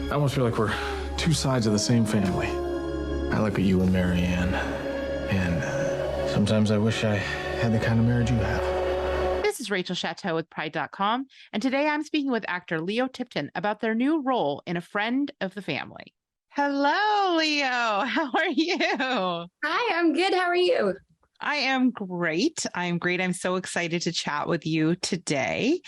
I almost feel like we're two sides of the same family. I look at you and Marianne, and sometimes I wish I had the kind of marriage you have. This is Rachel Shatto with Pride.com, and today I'm speaking with actor Leo Tipton about their new role in A Friend of the Family. Hello, Leo. How are you? Hi, I'm good. How are you? I am great. I'm great. I'm so excited to chat with you today.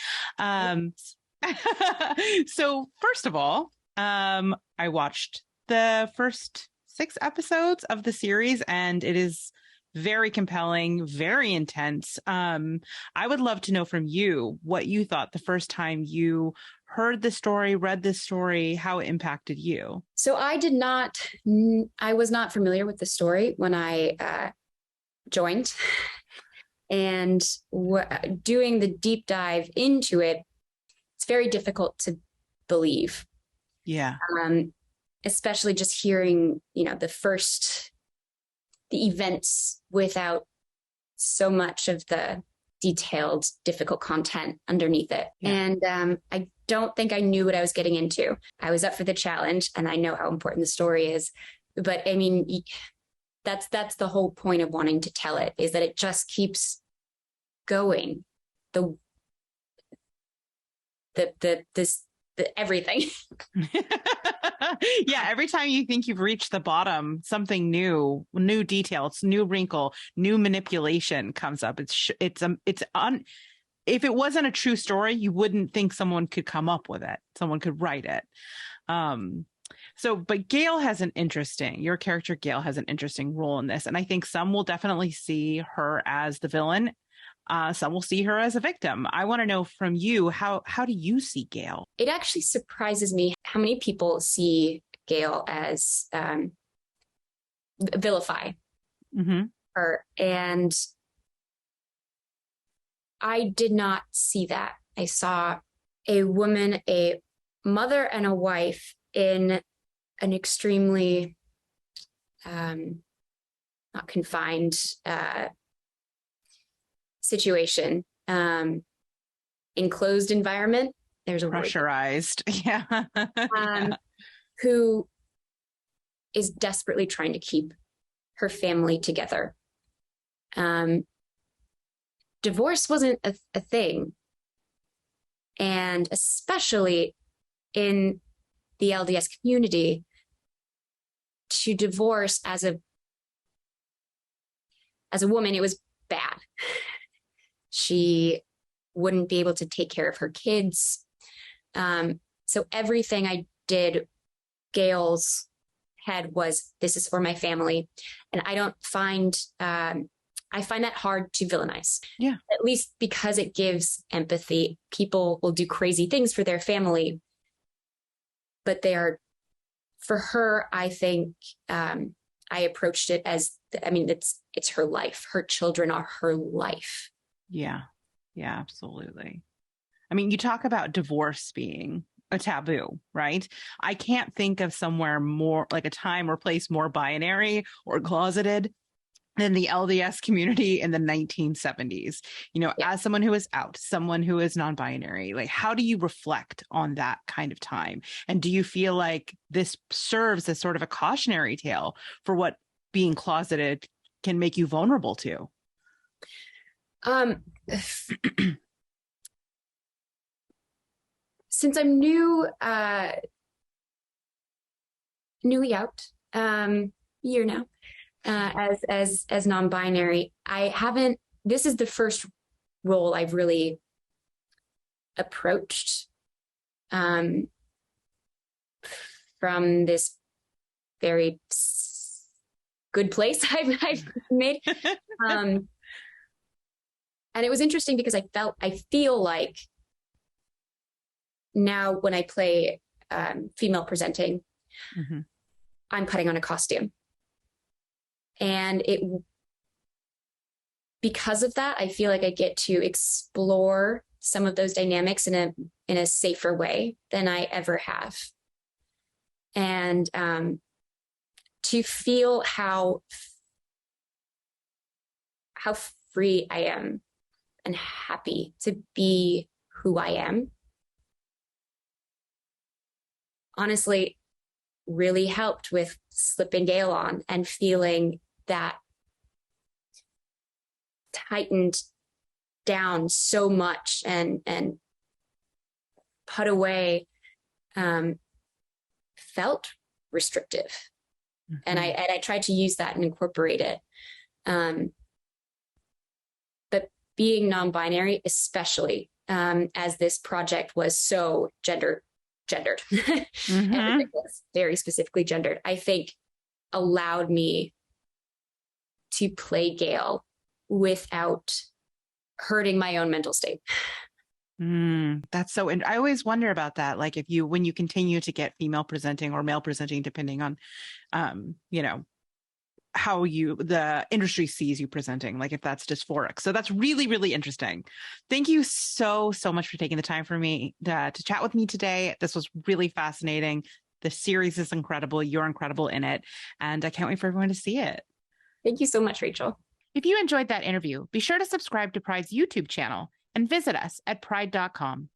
So first of all, I watched the first 6 episodes of the series, and it is very compelling, very intense. I would love to know from you what you thought the first time you heard the story, read this story, how it impacted you. So I was not familiar with the story when I joined, and doing the deep dive into it, it's very difficult to believe. Yeah. Especially just hearing, the events without so much of the detailed, difficult content underneath it. Yeah. And I don't think I knew what I was getting into. I was up for the challenge, and I know how important the story is. But I mean, that's the whole point of wanting to tell it, is that it just keeps going. Everything. Yeah, every time you think you've reached the bottom, something new details, new wrinkle, new manipulation comes up. If it wasn't a true story, you wouldn't think someone could come up with it. Someone could write it. But your character Gail has an interesting role in this. And I think some will definitely see her as the villain. Some will see her as a victim. I want to know from you, how do you see Gail? It actually surprises me how many people see Gail as vilify her. And I did not see that. I saw a woman, a mother and a wife in an extremely not confined situation, enclosed environment. There's a pressurized, yeah. Who is desperately trying to keep her family together. Divorce wasn't a thing, and especially in the LDS community, to divorce as a woman, it was bad. She wouldn't be able to take care of her kids. So everything I did, Gail's head was, this is for my family. And I find that hard to villainize. Yeah. At least because it gives empathy. People will do crazy things for their family, but for her, I think, I approached it as, it's her life. Her children are her life. Yeah. Yeah, absolutely. I mean, you talk about divorce being a taboo, right? I can't think of somewhere more like a time or place more binary or closeted than the LDS community in the 1970s. Yeah. As someone who is out, someone who is non-binary, like, how do you reflect on that kind of time? And do you feel like this serves as sort of a cautionary tale for what being closeted can make you vulnerable to? Since I'm newly out, year now, as non-binary, this is the first role I've really approached from this very good place I've made. And it was interesting because I feel like now when I play female presenting, I'm putting on a costume. And because of that, I feel like I get to explore some of those dynamics in a safer way than I ever have. And to feel how free I am and happy to be who I am honestly really helped with slipping Gale on and feeling that tightened down so much and put away felt restrictive. Mm-hmm. And I tried to use that and incorporate it. But being non-binary, especially as this project was so gendered, mm-hmm. Everything was very specifically gendered, I think allowed me to play Gale without hurting my own mental state. That's so, and I always wonder about that. Like when you continue to get female presenting or male presenting, depending on, how the industry sees you presenting, like if that's dysphoric. So that's really, really interesting. Thank you so much for taking the time for me to chat with me today. This was really fascinating. The series is incredible. You're incredible in it. And I can't wait for everyone to see it. Thank you so much, Rachel. If you enjoyed that interview, be sure to subscribe to Pride's YouTube channel and visit us at pride.com.